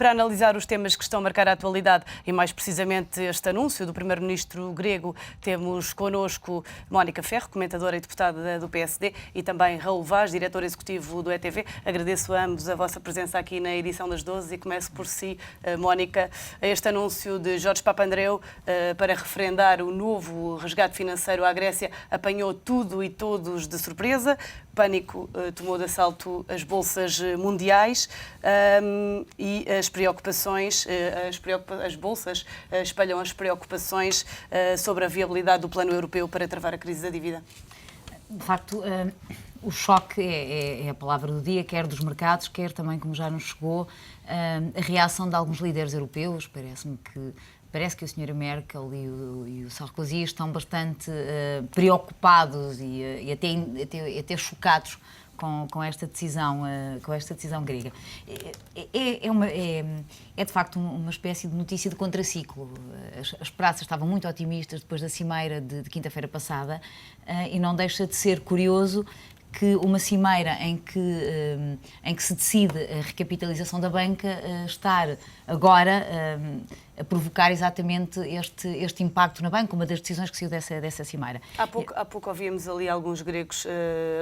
Para analisar os temas que estão a marcar a atualidade e mais precisamente este anúncio do primeiro-ministro grego, temos connosco Mónica Ferro, comentadora e deputada do PSD, e também Raul Vaz, diretor executivo do ETV. Agradeço a ambos a vossa presença aqui na edição das 12 e começo por si, Mónica. Este anúncio de Jorge Papandreou para referendar o novo resgate financeiro à Grécia apanhou tudo e todos de surpresa. Pânico tomou de assalto as bolsas mundiais e as bolsas espalham as preocupações sobre a viabilidade do plano europeu para travar a crise da dívida. De facto, o choque é a palavra do dia, quer dos mercados, quer também, como já nos chegou, a reação de alguns líderes europeus. Parece que a senhora Merkel e o Sarkozy estão bastante preocupados e até chocados com esta decisão grega. É de facto uma espécie de notícia de contraciclo. As praças estavam muito otimistas depois da cimeira de quinta-feira passada e não deixa de ser curioso que uma cimeira em que se decide a recapitalização da banca estar agora a provocar exatamente este impacto na banca, uma das decisões que saiu dessa cimeira. Há pouco ouvíamos ali alguns gregos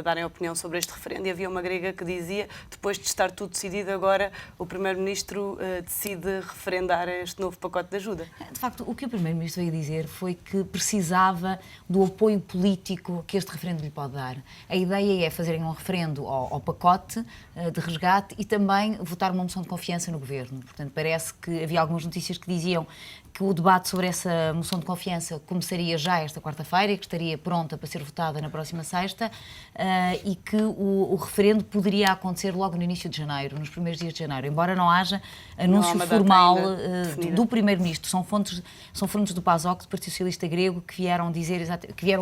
darem opinião sobre este referendo e havia uma grega que dizia, depois de estar tudo decidido, agora o Primeiro-Ministro decide referendar este novo pacote de ajuda. De facto, o que o Primeiro-Ministro veio dizer foi que precisava do apoio político que este referendo lhe pode dar. A ideia é fazerem um referendo ao pacote de resgate e também votar uma moção de confiança no Governo. Portanto, parece que havia algumas notícias que diziam que o debate sobre essa moção de confiança começaria já esta quarta-feira e que estaria pronta para ser votada na próxima sexta e que o referendo poderia acontecer logo no início de janeiro, nos primeiros dias de janeiro, embora não haja anúncio formal do Primeiro-Ministro. São fontes do PASOK, do Partido Socialista Grego, que vieram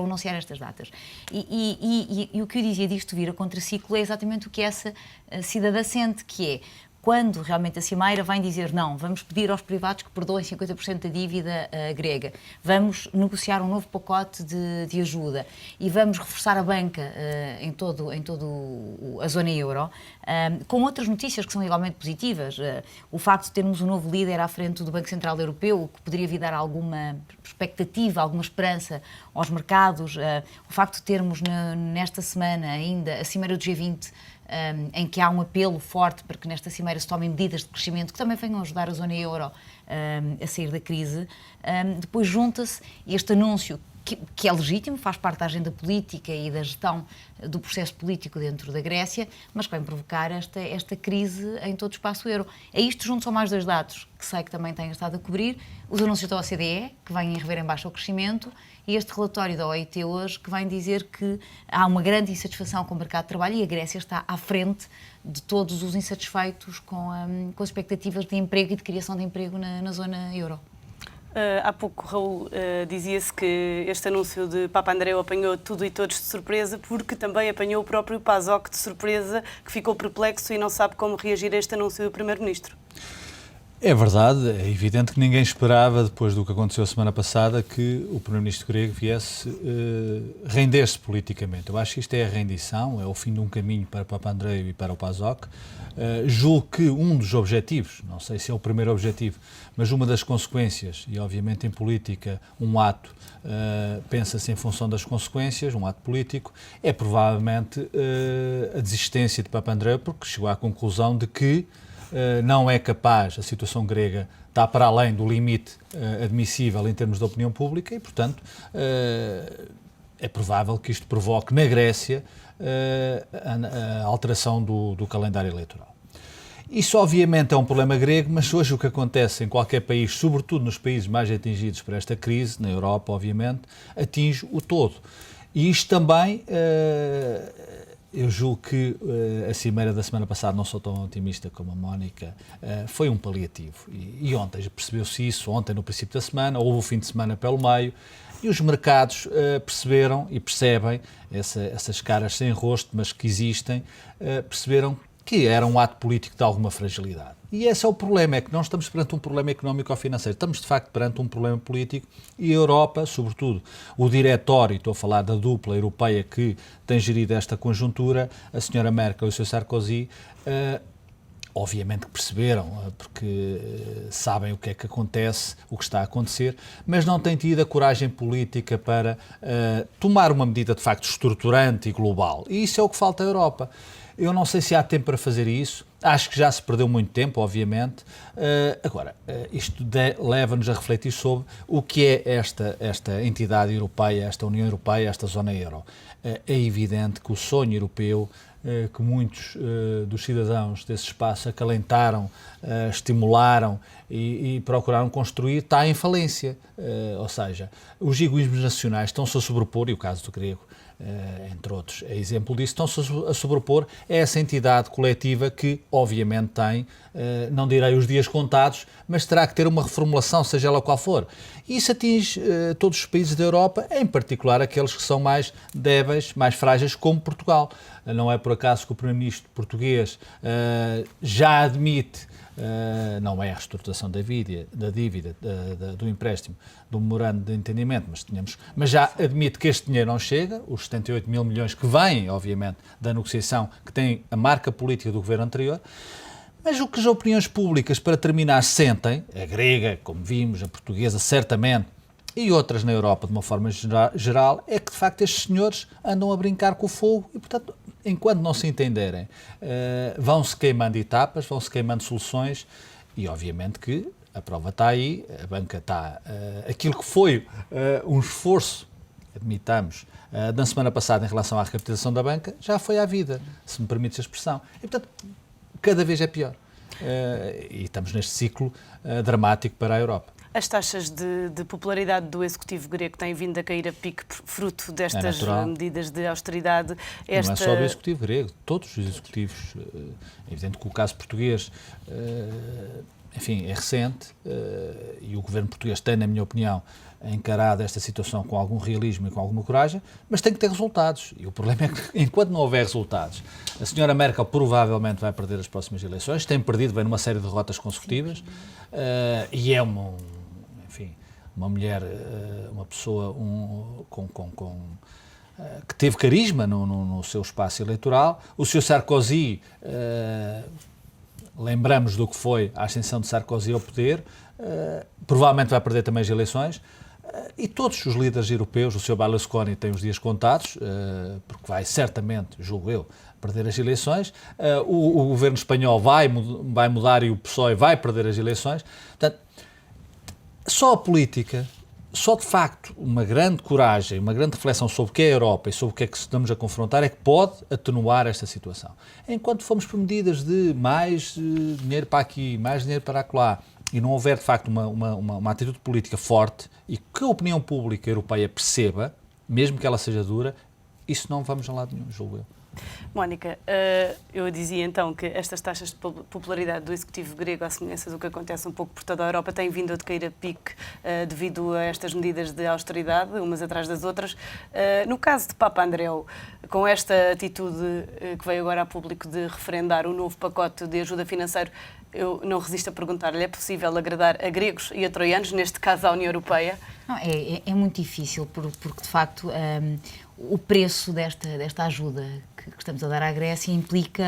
anunciar estas datas. E o que eu dizia disto vir a contraciclo é exatamente o que essa cidadã sente, que é quando realmente a Cimeira vai dizer não, vamos pedir aos privados que perdoem 50% da dívida grega, vamos negociar um novo pacote de ajuda e vamos reforçar a banca em todo a zona euro, com outras notícias que são igualmente positivas. O facto de termos um novo líder à frente do Banco Central Europeu, o que poderia vir dar alguma expectativa, alguma esperança aos mercados, o facto de termos nesta semana ainda a Cimeira do G20, em que há um apelo forte para que nesta cimeira se tomem medidas de crescimento que também venham ajudar a zona euro a sair da crise. Depois junta-se este anúncio que é legítimo, faz parte da agenda política e da gestão do processo político dentro da Grécia, mas que vem provocar esta crise em todo o espaço euro. A isto juntam mais dois dados que sei que também têm estado a cobrir: os anúncios da OCDE, que vêm rever em baixo o crescimento, e este relatório da OIT hoje, que vem dizer que há uma grande insatisfação com o mercado de trabalho e a Grécia está à frente de todos os insatisfeitos com as expectativas de emprego e de criação de emprego na zona euro. Há pouco, Raul, dizia-se que este anúncio de Papandreou apanhou tudo e todos de surpresa, porque também apanhou o próprio PASOK de surpresa, que ficou perplexo e não sabe como reagir a este anúncio do Primeiro-Ministro. É verdade, é evidente que ninguém esperava, depois do que aconteceu a semana passada, que o Primeiro-Ministro grego viesse render-se politicamente. Eu acho que isto é a rendição, é o fim de um caminho para Papandreou e para o PASOK. Julgo que um dos objetivos, não sei se é o primeiro objetivo, mas uma das consequências, e obviamente em política um ato pensa-se em função das consequências, um ato político, é provavelmente a desistência de Papandreou, porque chegou à conclusão de que não é capaz, a situação grega está para além do limite admissível em termos de opinião pública e, portanto, é provável que isto provoque na Grécia a alteração do calendário eleitoral. Isso obviamente é um problema grego, mas hoje o que acontece em qualquer país, sobretudo nos países mais atingidos por esta crise, na Europa obviamente, atinge o todo. E isto também... Eu julgo que a cimeira da semana passada, não sou tão otimista como a Mónica, foi um paliativo. E ontem percebeu-se isso, ontem no princípio da semana, houve o fim de semana pelo meio, e os mercados perceberam e percebem, essas caras sem rosto, mas que existem, perceberam que era um ato político de alguma fragilidade. E esse é o problema, é que não estamos perante um problema económico ou financeiro, estamos de facto perante um problema político e a Europa, sobretudo o diretório, estou a falar da dupla europeia que tem gerido esta conjuntura, a senhora Merkel e o Sr. Sarkozy, obviamente que perceberam, porque sabem o que é que acontece, o que está a acontecer, mas não têm tido a coragem política para tomar uma medida de facto estruturante e global. E isso é o que falta à Europa. Eu não sei se há tempo para fazer isso, acho que já se perdeu muito tempo, obviamente. Agora, isto leva-nos a refletir sobre o que é esta entidade europeia, esta União Europeia, esta zona euro. É evidente que o sonho europeu, que muitos dos cidadãos desse espaço acalentaram, estimularam e procuraram construir, está em falência. Ou seja, os egoísmos nacionais estão-se a sobrepor, e o caso do grego, entre outros, é exemplo disso, estão-se a sobrepor a essa entidade coletiva que, obviamente, tem, não direi os dias contados, mas terá que ter uma reformulação, seja ela qual for. E isso atinge todos os países da Europa, em particular aqueles que são mais débeis, mais frágeis, como Portugal. Não é por acaso que o Primeiro-Ministro português já admite, não é a reestruturação da dívida, do empréstimo, do memorando de entendimento, mas já admite que este dinheiro não chega, os 78 mil milhões que vêm, obviamente, da negociação, que tem a marca política do governo anterior. Mas o que as opiniões públicas, para terminar, sentem, a grega, como vimos, a portuguesa, certamente, e outras na Europa, de uma forma geral, é que, de facto, estes senhores andam a brincar com o fogo e, portanto, enquanto não se entenderem, vão-se queimando etapas, vão-se queimando soluções e, obviamente, que a prova está aí, a banca está... aquilo que foi um esforço, admitamos, na semana passada em relação à recapitalização da banca, já foi à vida, se me permites a expressão. E, portanto, cada vez é pior. E estamos neste ciclo dramático para a Europa. As taxas de popularidade do Executivo grego têm vindo a cair a pique fruto destas medidas de austeridade. Não é só do Executivo grego, todos os Executivos. É evidente que o caso português, enfim, é recente e o governo português tem, na minha opinião, encarado esta situação com algum realismo e com alguma coragem, mas tem que ter resultados. E o problema é que, enquanto não houver resultados, a senhora Merkel provavelmente vai perder as próximas eleições, tem perdido, vem numa série de derrotas consecutivas, e é uma mulher, uma pessoa que teve carisma no seu espaço eleitoral. O Sr. Sarkozy, lembramos do que foi a ascensão de Sarkozy ao poder, provavelmente vai perder também as eleições. E todos os líderes europeus, o Sr. Berlusconi tem os dias contados, porque vai certamente, julgo eu, perder as eleições. O governo espanhol vai mudar e o PSOE vai perder as eleições. Portanto, só a política, só de facto uma grande coragem, uma grande reflexão sobre o que é a Europa e sobre o que é que estamos a confrontar é que pode atenuar esta situação. Enquanto formos por medidas de mais dinheiro para aqui, mais dinheiro para acolá, e não houver de facto uma atitude política forte e que a opinião pública europeia perceba, mesmo que ela seja dura, isso não vamos a lado nenhum, julgo eu. Mónica, eu dizia então que estas taxas de popularidade do Executivo grego, à semelhança do que acontece um pouco por toda a Europa, têm vindo a decair a pique devido a estas medidas de austeridade, umas atrás das outras. No caso de Papandreou, com esta atitude que veio agora a público de referendar o novo pacote de ajuda financeira, eu não resisto a perguntar-lhe, é possível agradar a gregos e a troianos, neste caso à União Europeia? Não, é muito difícil, porque de facto o preço desta ajuda que estamos a dar à Grécia implica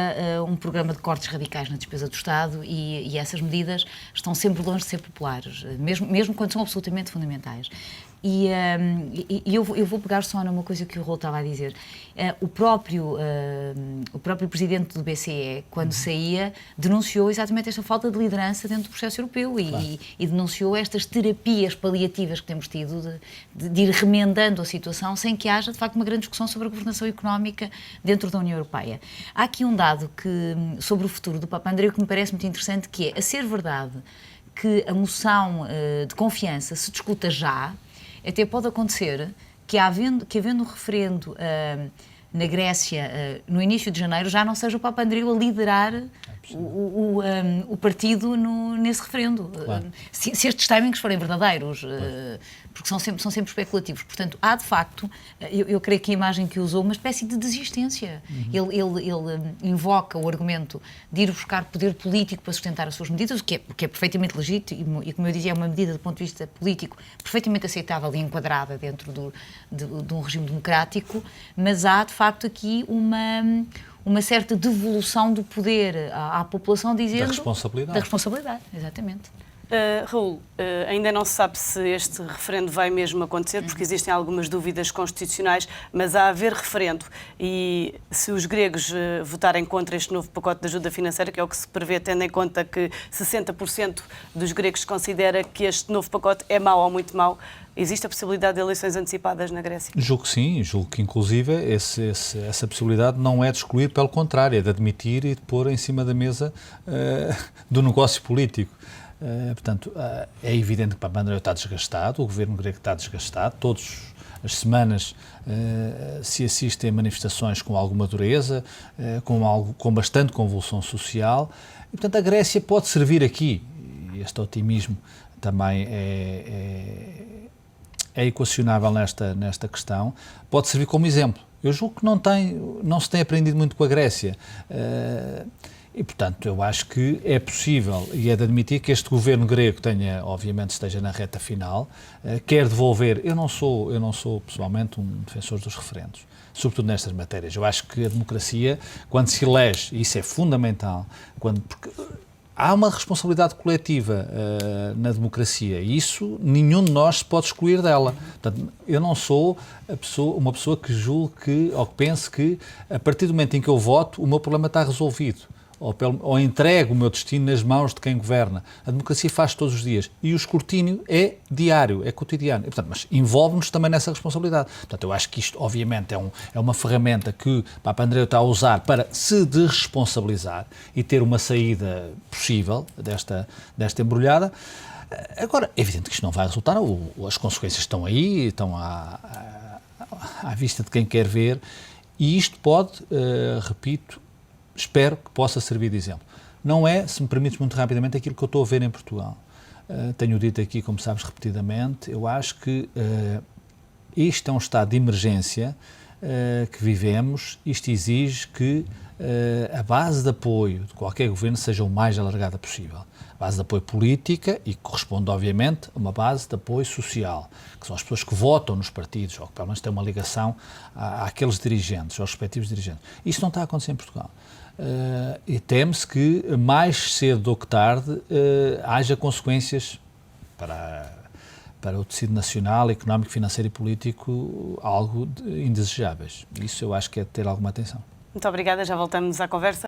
um programa de cortes radicais na despesa do Estado e essas medidas estão sempre longe de ser populares, mesmo quando são absolutamente fundamentais. E eu vou pegar só numa coisa que o Rolo estava a dizer. O próprio presidente do BCE, quando saía, denunciou exatamente esta falta de liderança dentro do processo europeu e denunciou estas terapias paliativas que temos tido de ir remendando a situação sem que haja, de facto, uma grande discussão sobre a governação económica dentro da União Europeia. Há aqui um dado sobre o futuro do Papandreou que me parece muito interessante, que é, a ser verdade que a moção de confiança se discuta já, até pode acontecer que, havendo um referendo na Grécia no início de janeiro, já não seja o Papandreou a liderar o partido nesse referendo. Claro. Se estes timings forem verdadeiros, porque são sempre especulativos. Portanto, há de facto, eu creio que a imagem que usou, uma espécie de desistência. Ele invoca o argumento de ir buscar poder político para sustentar as suas medidas, o que é perfeitamente legítimo e, como eu dizia, é uma medida do ponto de vista político perfeitamente aceitável e enquadrada dentro de um regime democrático, mas há, de facto aqui uma certa devolução do poder à população, dizendo... Da responsabilidade, exatamente. Raul, ainda não se sabe se este referendo vai mesmo acontecer, porque existem algumas dúvidas constitucionais, mas a haver referendo e se os gregos votarem contra este novo pacote de ajuda financeira, que é o que se prevê, tendo em conta que 60% dos gregos considera que este novo pacote é mau ou muito mau, existe a possibilidade de eleições antecipadas na Grécia? Julgo que sim, julgo que inclusive essa possibilidade não é de excluir, pelo contrário, é de admitir e de pôr em cima da mesa do negócio político. Portanto, é evidente que Papandreou está desgastado, o governo grego está desgastado, todas as semanas se assistem a manifestações com alguma dureza, com bastante convulsão social, e portanto a Grécia pode servir aqui, e este otimismo também é equacionável nesta questão, pode servir como exemplo. Eu julgo que não se tem aprendido muito com a Grécia. E, portanto, eu acho que é possível e é de admitir que este governo grego obviamente, esteja na reta final, quer devolver. Eu não sou pessoalmente um defensor dos referendos, sobretudo nestas matérias. Eu acho que a democracia, quando se elege, e isso é fundamental, porque há uma responsabilidade coletiva na democracia e isso nenhum de nós se pode excluir dela. Portanto, eu não sou uma pessoa que julgue ou que pense que, a partir do momento em que eu voto, o meu problema está resolvido. Ou entrego o meu destino nas mãos de quem governa. A democracia faz todos os dias. E o escrutínio é diário, é cotidiano. E, portanto, mas envolve-nos também nessa responsabilidade. Portanto, eu acho que isto, obviamente, é uma ferramenta que Papandreou está a usar para se desresponsabilizar e ter uma saída possível desta embrulhada. Agora, é evidente que isto não vai resultar. As consequências estão aí, estão à vista de quem quer ver. E isto pode, repito, espero que possa servir de exemplo. Não é, se me permites muito rapidamente, aquilo que eu estou a ver em Portugal. Tenho dito aqui, como sabes, repetidamente, eu acho que isto é um estado de emergência que vivemos. Isto exige que a base de apoio de qualquer governo seja o mais alargada possível. A base de apoio política e que corresponde, obviamente, a uma base de apoio social, que são as pessoas que votam nos partidos, ou que pelo menos têm uma ligação àqueles dirigentes, aos respectivos dirigentes. Isto não está a acontecer em Portugal. E teme-se que mais cedo do que tarde haja consequências para o tecido nacional, económico, financeiro e político algo indesejáveis. Isso eu acho que é de ter alguma atenção. Muito obrigada, já voltamos à conversa.